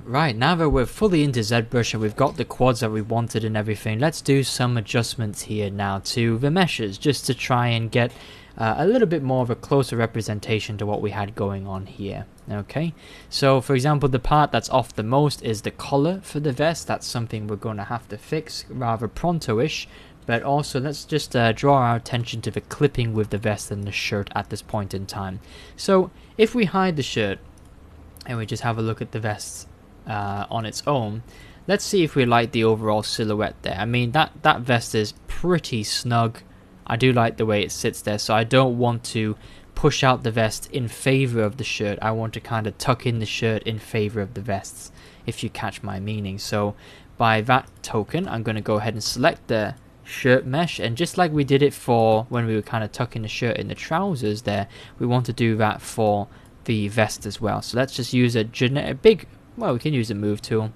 Right, now that we're fully into ZBrush and we've got the quads that we wanted and everything, let's do some adjustments here now to the meshes, just to try and get a little bit more of a closer representation to what we had going on here. Okay, so for example, the part that's off the most is the collar for the vest. That's something we're going to have to fix rather pronto-ish. But also, let's just draw our attention to the clipping with the vest and the shirt at this point in time. So if we hide the shirt and we just have a look at the vest on its own, let's see if we like the overall silhouette there. I mean, that vest is pretty snug. I do like the way it sits there, so I don't want to push out the vest in favor of the shirt. I want to kind of tuck in the shirt in favor of the vests, if you catch my meaning. So by that token, I'm going to go ahead and select the shirt mesh, and just like we did it for when we were kind of tucking the shirt in the trousers there, we want to do that for the vest as well. So let's just use a big, well, we can use a move tool.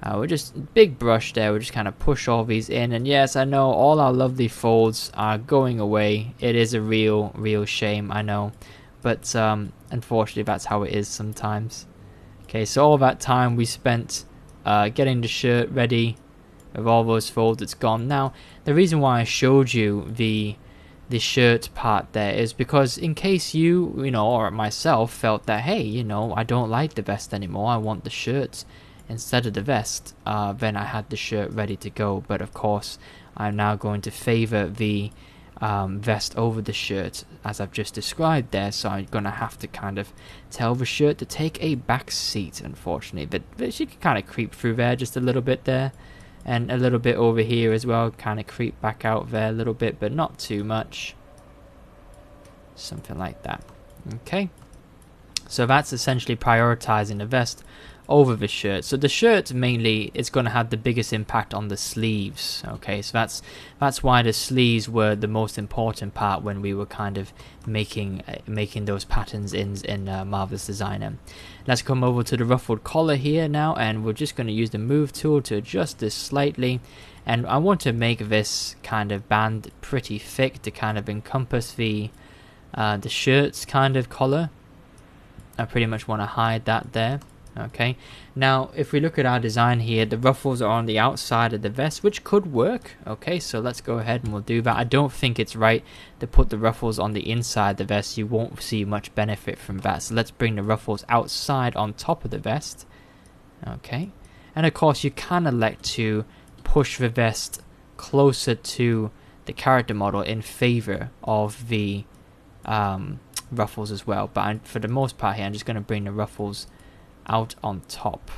We're just big brush there. We'll just kind of push all these in, and yes, I know all our lovely folds are going away. It is a real shame, I know, but unfortunately that's how it is sometimes. Okay, so all that time we spent getting the shirt ready with all those folds, it's gone. Now the reason why I showed you the shirt part there is because in case you know, or myself felt that, hey, you know, I don't like the vest anymore, I want the shirt instead of the vest, then I had the shirt ready to go. But of course I'm now going to favor the vest over the shirt as I've just described there, so I'm gonna have to kind of tell the shirt to take a back seat, unfortunately. But she can kind of creep through there just a little bit there, and a little bit over here as well, kind of creep back out there a little bit, but not too much. Something like that. Okay, so that's essentially prioritizing the vest over the shirt. So the shirt mainly is going to have the biggest impact on the sleeves. Okay, so that's why the sleeves were the most important part when we were kind of making those patterns in Marvelous Designer. Let's come over to the ruffled collar here now, and we're just going to use the move tool to adjust this slightly. And I want to make this kind of band pretty thick to kind of encompass the shirt's kind of collar. I pretty much want to hide that there. Okay, now if we look at our design here, the ruffles are on the outside of the vest, which could work. Okay, so let's go ahead and we'll do that. I don't think it's right to put the ruffles on the inside of the vest. You won't see much benefit from that, so let's bring the ruffles outside on top of the vest. Okay, and of course you can elect to push the vest closer to the character model in favor of the ruffles as well, but for the most part here I'm just going to bring the ruffles out on top.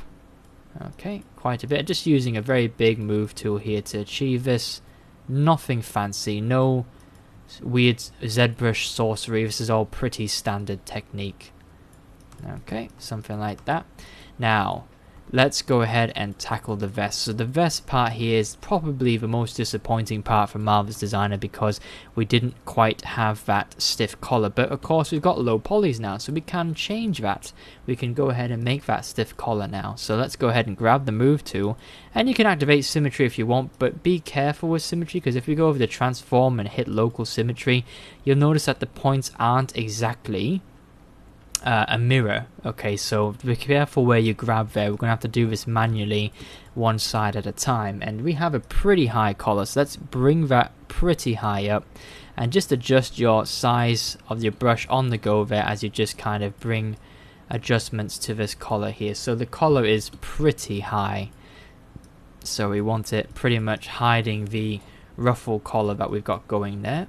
Okay, quite a bit. Just using a very big move tool here to achieve this. Nothing fancy, no weird ZBrush sorcery. This is all pretty standard technique. Okay, something like that. Now let's go ahead and tackle the vest. So the vest part here is probably the most disappointing part for Marvelous Designer, because we didn't quite have that stiff collar. But of course we've got low polys now, so we can change that. We can go ahead and make that stiff collar now. So let's go ahead and grab the move tool, and you can activate symmetry if you want, but be careful with symmetry, because if we go over to transform and hit local symmetry, you'll notice that the points aren't exactly a mirror. Okay, so be careful where you grab there. We're going to have to do this manually, one side at a time, and we have a pretty high collar, so let's bring that pretty high up and just adjust your size of your brush on the go there as you just kind of bring adjustments to this collar here. So the collar is pretty high, so we want it pretty much hiding the ruffle collar that we've got going there.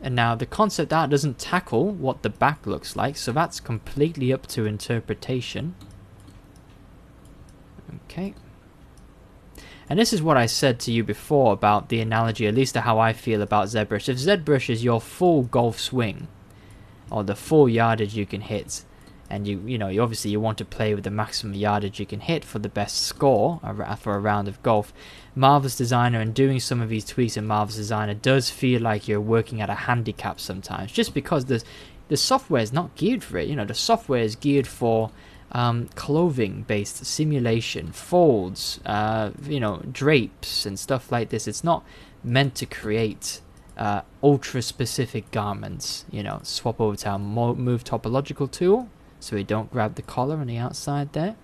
And now the concept art doesn't tackle what the back looks like, so that's completely up to interpretation. Okay. And this is what I said to you before about the analogy, at least to how I feel about ZBrush. If ZBrush is your full golf swing, or the full yardage you can hit, and you obviously you want to play with the maximum yardage you can hit for the best score for a round of golf, Marvelous Designer and doing some of these tweaks in Marvelous Designer does feel like you're working at a handicap sometimes, just because the software is not geared for it. The software is geared for clothing based simulation, folds, drapes and stuff like this. It's not meant to create ultra specific garments. Swap over to our move topological tool. so we don't grab the collar on the outside there.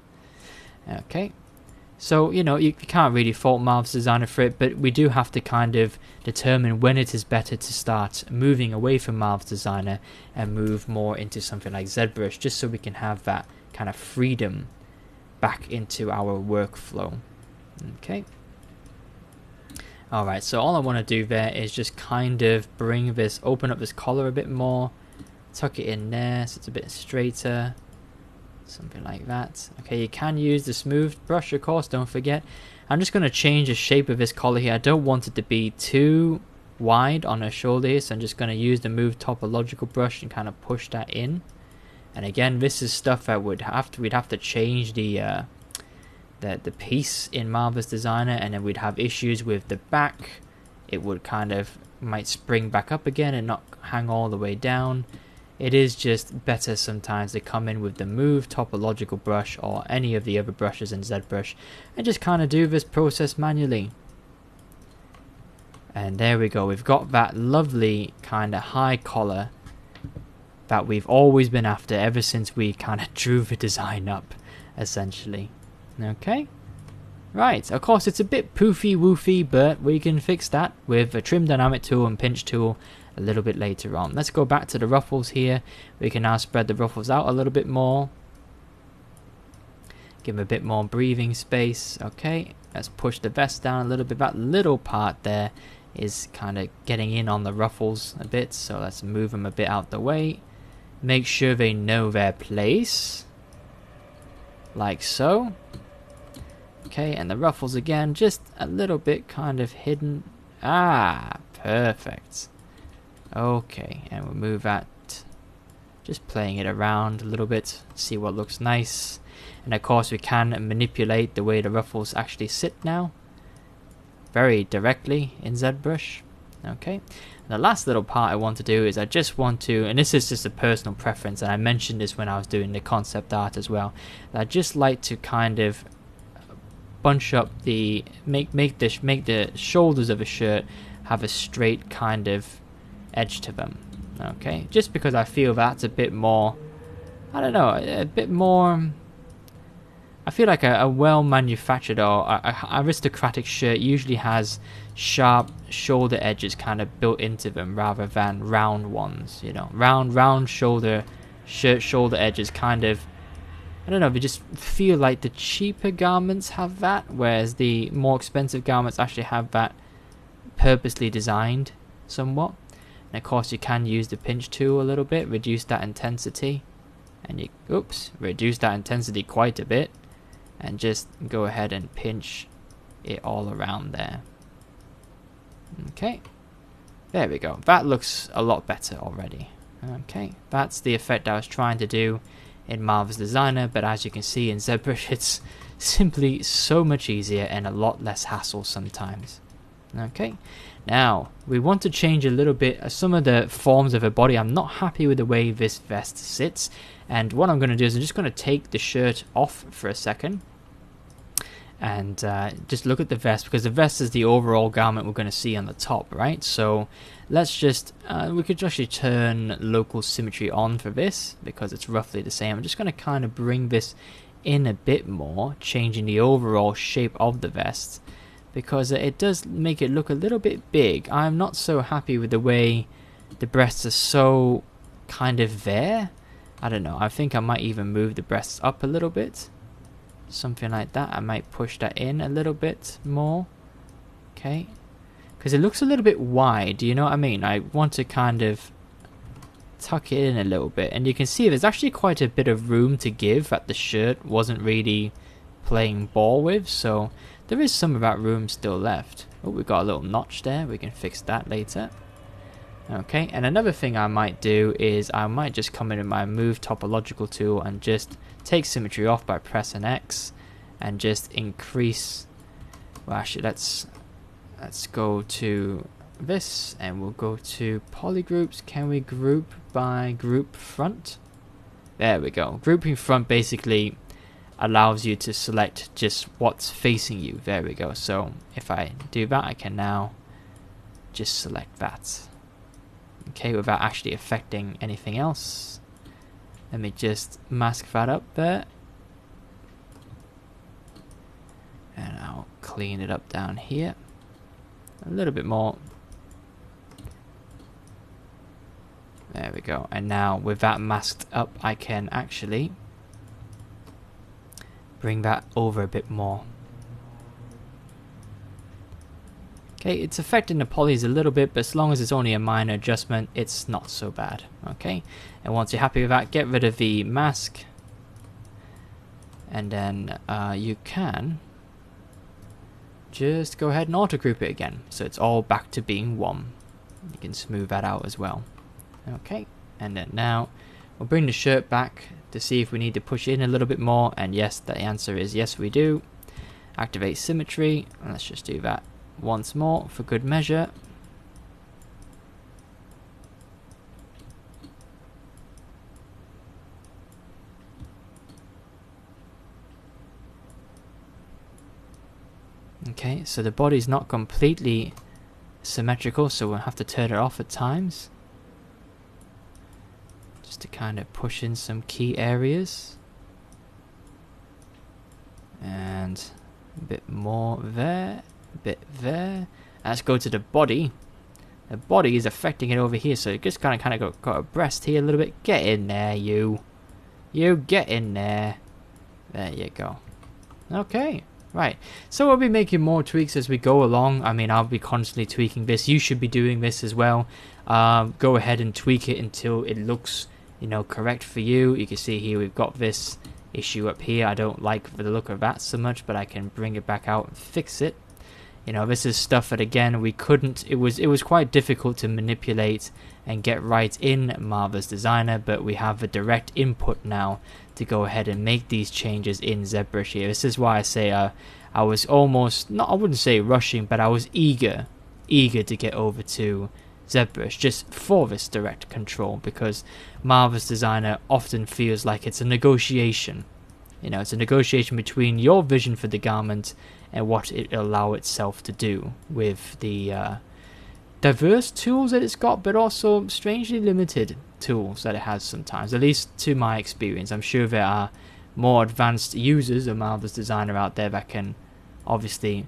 Okay, so you know, you can't really fault Marvel's Designer for it, but we do have to kind of determine when it is better to start moving away from Marvel's Designer and move more into something like ZBrush, just so we can have that kind of freedom back into our workflow. Okay. Alright, so all I want to do there is just kind of bring this, open up this collar a bit more, tuck it in there so it's a bit straighter, something like that. Okay, you can use the smooth brush, of course, don't forget. I'm just going to change the shape of this collar here. I don't want it to be too wide on her shoulder here, so I'm just going to use the Move Topological brush and kind of push that in. And again, this is stuff that we'd have to change the piece in Marvel's Designer, and then we'd have issues with the back. It would kind of might spring back up again and not hang all the way down. It is just better sometimes to come in with the Move Topological brush or any of the other brushes in ZBrush and just kind of do this process manually. And there we go, we've got that lovely kind of high collar that we've always been after ever since we kind of drew the design up, essentially. Okay, right, of course it's a bit poofy woofy, but we can fix that with a trim dynamic tool and pinch tool a little bit later on. Let's go back to the ruffles here. We can now spread the ruffles out a little bit more, give them a bit more breathing space. Okay, let's push the vest down a little bit. That little part there is kind of getting in on the ruffles a bit, so let's move them a bit out the way. Make sure they know their place, like so. Okay, and the ruffles again, just a little bit kind of hidden. Ah, perfect. Okay, and we'll move that, just playing it around a little bit, see what looks nice. And of course we can manipulate the way the ruffles actually sit now, very directly in ZBrush. Okay, and the last little part I want to do is I just want to, and this is just a personal preference, and I mentioned this when I was doing the concept art as well, I just like to kind of bunch up the make the shoulders of a shirt have a straight kind of edge to them. Okay, just because I feel that's a bit more, I don't know, a bit more, I feel like a well manufactured or a aristocratic shirt usually has sharp shoulder edges kind of built into them rather than round ones, you know. Round shoulder edges kind of, I don't know, they just feel like the cheaper garments have that, whereas the more expensive garments actually have that purposely designed somewhat. And of course you can use the pinch tool a little bit, reduce that intensity, and you, reduce that intensity quite a bit, and just go ahead and pinch it all around there. Okay, there we go, that looks a lot better already. Okay, that's the effect I was trying to do in Marvel's Designer, but as you can see in ZBrush it's simply so much easier and a lot less hassle sometimes. Okay, now we want to change a little bit some of the forms of her body. I'm not happy with the way this vest sits, and what I'm going to do is I'm just going to take the shirt off for a second and just look at the vest, because the vest is the overall garment we're going to see on the top, right? So let's just we could actually turn local symmetry on for this because it's roughly the same. I'm just going to kind of bring this in a bit more, changing the overall shape of the vest, because it does make it look a little bit big. I'm not so happy with the way the breasts are so kind of there. I don't know, I think I might even move the breasts up a little bit, something like that. I might push that in a little bit more. Okay, because it looks a little bit wide, do you know what I mean? I want to kind of tuck it in a little bit, and you can see there's actually quite a bit of room to give that the shirt wasn't really playing ball with, so there is some of that room still left. Oh, we've got a little notch there, we can fix that later. Okay, and another thing I might do is I might just come in with my Move Topological tool and just take symmetry off by pressing X and just increase, well actually let's go to this and we'll go to polygroups. Can we group by group front? There we go. Grouping front basically allows you to select just what's facing you. There we go. So if I do that, I can now just select that. Okay, without actually affecting anything else. Let me just mask that up there. And I'll clean it up down here. A little bit more. There we go. And now with that masked up, I can actually bring that over a bit more. Okay, it's affecting the polys a little bit, but as long as it's only a minor adjustment, it's not so bad. Okay, and once you're happy with that, get rid of the mask. And then you can just go ahead and auto group it again. So it's all back to being one. You can smooth that out as well. Okay, and then now we'll bring the shirt back to see if we need to push in a little bit more, and yes, the answer is yes we do. Activate symmetry, and let's just do that once more for good measure. Okay, so the body's not completely symmetrical, so we'll have to turn it off at times. Just to kind of push in some key areas. And a bit more there, a bit there. Let's go to the body. The body is affecting it over here, so it just kind of got abreast here a little bit. Get in there, you. You get in there. There you go. Okay. Right, so we'll be making more tweaks as we go along. I mean, I'll be constantly tweaking this. You should be doing this as well. Go ahead and tweak it until it looks, you know, correct for you. You can see here we've got this issue up here. I don't like the look of that so much, but I can bring it back out and fix it. You know, this is stuff that again we couldn't. It was quite difficult to manipulate and get right in Marvelous Designer, but we have a direct input now to go ahead and make these changes in ZBrush here. This is why I say I was almost, not, I wouldn't say rushing, but I was eager to get over to ZBrush just for this direct control, because Marvelous Designer often feels like it's a negotiation. You know, it's a negotiation between your vision for the garment and what it'll allow itself to do with the diverse tools that it's got, but also strangely limited tools that it has sometimes, at least to my experience. I'm sure there are more advanced users of Marvelous Designer out there that can obviously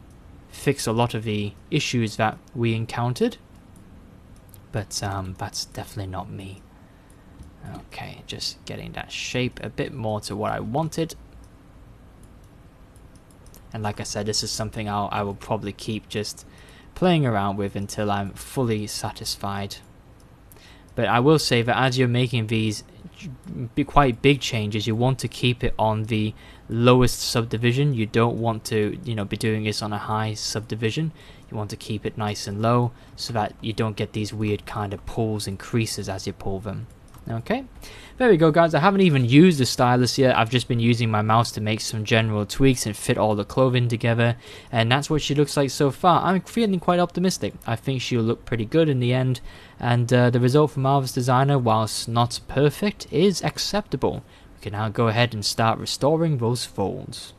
fix a lot of the issues that we encountered, but that's definitely not me. Okay, just getting that shape a bit more to what I wanted. And like I said, this is something I will probably keep just playing around with until I'm fully satisfied. But I will say that as you're making these quite big changes, you want to keep it on the lowest subdivision. You don't want to, you know, be doing this on a high subdivision. You want to keep it nice and low so that you don't get these weird kind of pulls and creases as you pull them. Okay, there we go, guys. I haven't even used the stylus yet. I've just been using my mouse to make some general tweaks and fit all the clothing together, and that's what she looks like so far. I'm feeling quite optimistic. I think she'll look pretty good in the end, and the result from Marvelous Designer, whilst not perfect, is acceptable. We can now go ahead and start restoring those folds.